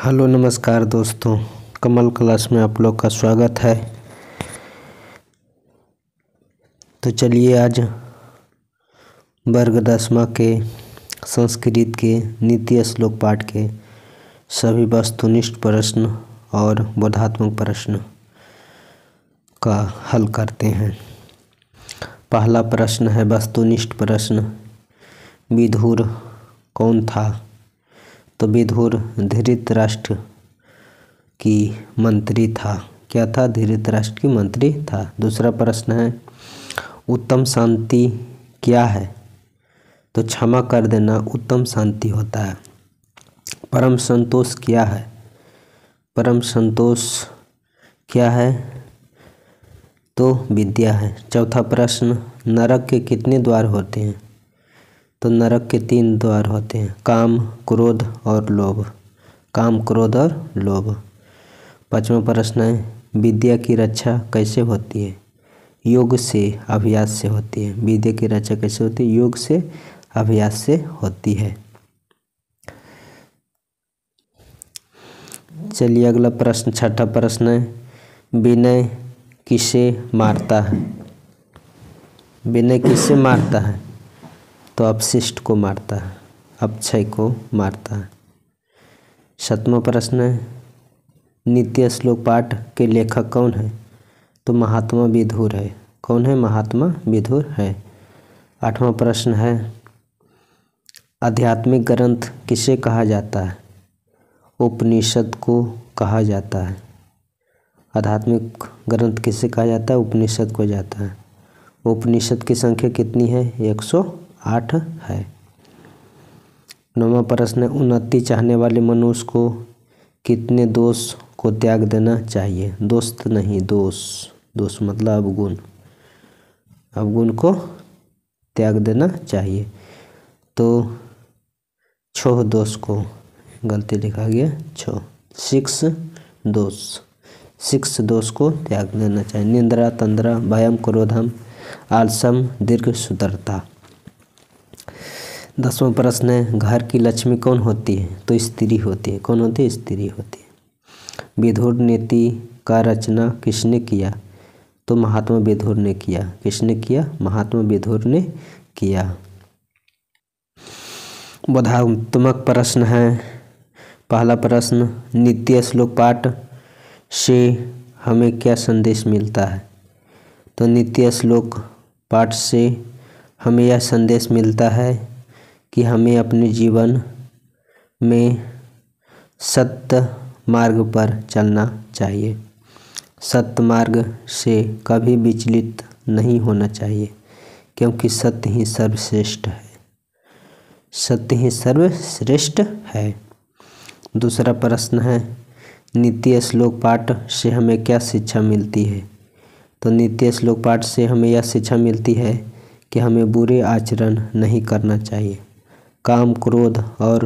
Hello नमस्कार दोस्तों, कमल class में आप लोग का स्वागत है। तो चलिए आज वर्ग 10वां के संस्कृत के नीति श्लोक पाठ के सभी वस्तुनिष्ठ प्रश्न और बोधात्मक प्रश्न का हल करते हैं। पहला प्रश्न है वस्तुनिष्ठ प्रश्न, विदुर कौन था? तो विदुर धृतराष्ट्र की मंत्री था। क्या था? धृतराष्ट्र की मंत्री था। दूसरा प्रश्न है उत्तम शांति क्या है? तो क्षमा कर देना उत्तम शांति होता है। परम संतोष क्या है? परम संतोष क्या है? तो विद्या है। चौथा प्रश्न नरक के कितने द्वार होते हैं? तो नरक के 3 द्वार होते हैं, काम, क्रोध और लोभ। काम, क्रोध और लोभ। 5वां प्रश्न है विद्या की रक्षा कैसे होती है? योग से, अभ्यास से होती है। विद्या की रक्षा कैसे होती है? योग से, अभ्यास से होती है। चलिए अगला प्रश्न, छठा प्रश्न है विनय किसे मारता है? विनय किसे मारता है? तो अपशिष्ट को मारता है, अपक्षय को मारता है। 7वां प्रश्न है नित्य श्लोक पाठ के लेखक कौन है? तो महात्मा विदुर है। कौन है? महात्मा विदुर है। 8वां प्रश्न है आध्यात्मिक ग्रंथ किसे कहा जाता है? उपनिषद को कहा जाता है। आध्यात्मिक ग्रंथ किसे कहा जाता है? उपनिषद को जाता है। उपनिषद की संख्या कितनी है? 108 है। 9वां प्रश्न है उन्नति चाहने वाले मनुष्य को कितने दोष को त्याग देना चाहिए? दोस्त नहीं, दोष। दोष मतलब अवगुण। अवगुण को त्याग देना चाहिए। तो 6 दोष को, गलती लिखा गया 6, 6 दोष। 6 दोष को त्याग देना चाहिए। निंद्रा, तंद्रा, भयम, क्रोधम, आलसम, दीर्घ सुदरता। 10वां प्रश्न है घर की लक्ष्मी कौन होती है? तो स्त्री होती है। कौन होती है? स्त्री होती है। विदुर नीति का रचना किसने किया? तो महात्मा विदुर ने किया। किसने किया? महात्मा विदुर ने किया। बोधात्मक प्रश्न है। पहला प्रश्न नित्य श्लोक पाठ से हमें क्या संदेश मिलता है? तो नित्य श्लोक पाठ से हमें यह संदेश मिलता है कि हमें अपने जीवन में सत्य मार्ग पर चलना चाहिए। सत्य मार्ग से कभी विचलित नहीं होना चाहिए, क्योंकि सत्य ही सर्वश्रेष्ठ है। सत्य ही सर्वश्रेष्ठ है। दूसरा प्रश्न है नित्य श्लोक पाठ से हमें क्या शिक्षा मिलती है? तो नित्य श्लोक पाठ से हमें यह शिक्षा मिलती है कि हमें बुरे आचरण नहीं करना चाहिए। काम, क्रोध और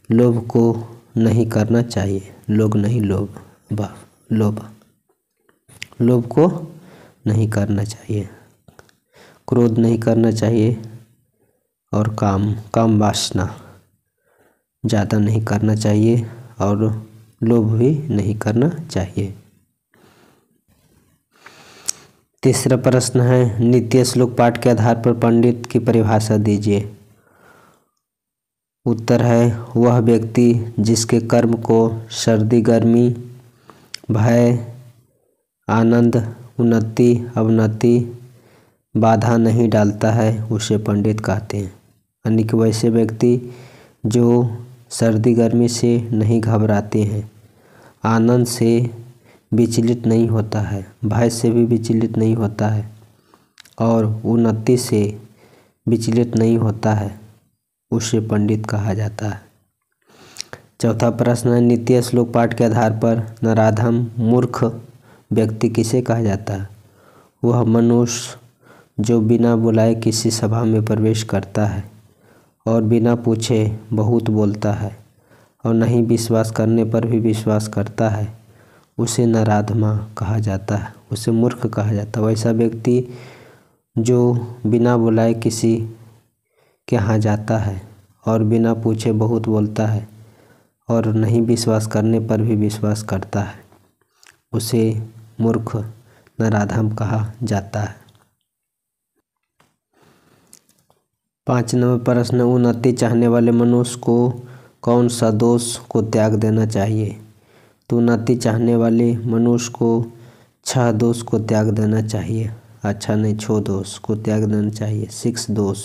लोभ को नहीं करना चाहिए। लोभ को नहीं करना चाहिए। क्रोध नहीं करना चाहिए और काम वासना ज़्यादा नहीं करना चाहिए और लोभ भी नहीं करना चाहिए। तीसरा प्रश्न है नित्य श्लोक पाठ के आधार पर पंडित की परिभाषा दीजिए। उत्तर है वह व्यक्ति जिसके कर्म को सर्दी, गर्मी, भय, आनंद, उन्नति, अवनति बाधा नहीं डालता है, उसे पंडित कहते हैं। यानी कि वैसे व्यक्ति जो सर्दी गर्मी से नहीं घबराते हैं, आनंद से विचलित नहीं होता है, भय से भी विचलित नहीं होता है और उन्नति से विचलित नहीं होता है, उसे पंडित कहा जाता है। चौथा प्रश्न है नित्य श्लोक पाठ के आधार पर नराधम मूर्ख व्यक्ति किसे कहा जाता है? वह मनुष्य जो बिना बुलाए किसी सभा में प्रवेश करता है और बिना पूछे बहुत बोलता है और नहीं विश्वास करने पर भी विश्वास करता है, उसे नराधमा कहा जाता है, उसे मूर्ख कहा जाता है। वैसा व्यक्ति जो बिना बुलाए किसी के यहाँ जाता है और बिना पूछे बहुत बोलता है और नहीं विश्वास करने पर भी विश्वास करता है, उसे मूर्ख नराधम कहा जाता है। 5 नंबर प्रश्न, उन्नति चाहने वाले मनुष्य को कौन सा दोष को त्याग देना चाहिए? तो उन्नति चाहने वाले मनुष्य को 6 दोष को त्याग देना चाहिए। अच्छा नहीं, 6 दोष को त्याग देना चाहिए। 6 दोष।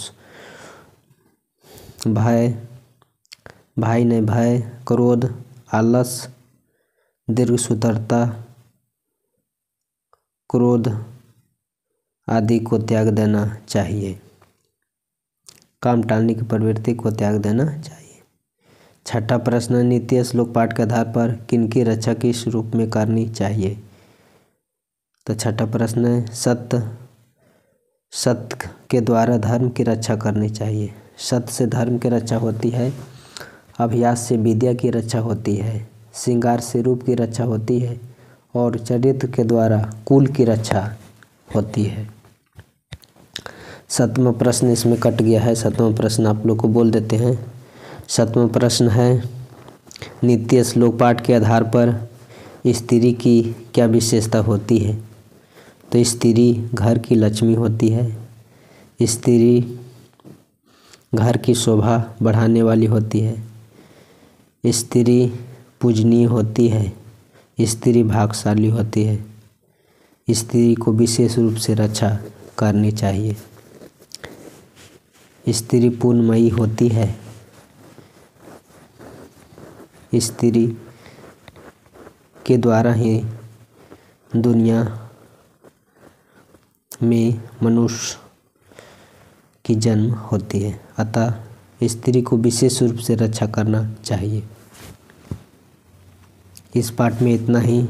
भय भय, क्रोध, आलस, दीर्घसूत्रता, क्रोध आदि को त्याग देना चाहिए। काम टालने की प्रवृत्ति को त्याग देना चाहिए। 6ठा प्रश्न, नीति श्लोक पाठ के आधार पर किनकी रक्षा किस रूप में करनी चाहिए? तो 6ठा प्रश्न है, सत्य के द्वारा धर्म की रक्षा करनी चाहिए। सत्य से धर्म की रक्षा होती है, अभ्यास से विद्या की रक्षा होती है, श्रृंगार से रूप की रक्षा होती है और चरित्र के द्वारा कुल की रक्षा होती है। 7वां प्रश्न इसमें कट गया है। 7वां प्रश्न आप लोग को बोल देते हैं। 7वां प्रश्न है, नीति श्लोक पाठ के आधार पर स्त्री की क्या विशेषता होती है? तो स्त्री घर की लक्ष्मी होती है, स्त्री घर की शोभा बढ़ाने वाली होती है, स्त्री पूजनीय होती है, स्त्री भाग्यशाली होती है, स्त्री को विशेष रूप से रक्षा करनी चाहिए, स्त्री पुण्यमयी होती है, स्त्री के द्वारा ही दुनिया में मनुष्य की जन्म होती है, अतः स्त्री को विशेष रूप से रक्षा करना चाहिए। इस पाठ में इतना ही।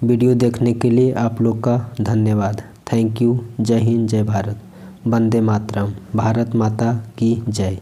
वीडियो देखने के लिए आप लोग का धन्यवाद। Thank you. जय हिंद, जय भारत, वंदे मातरम, भारत माता की जय।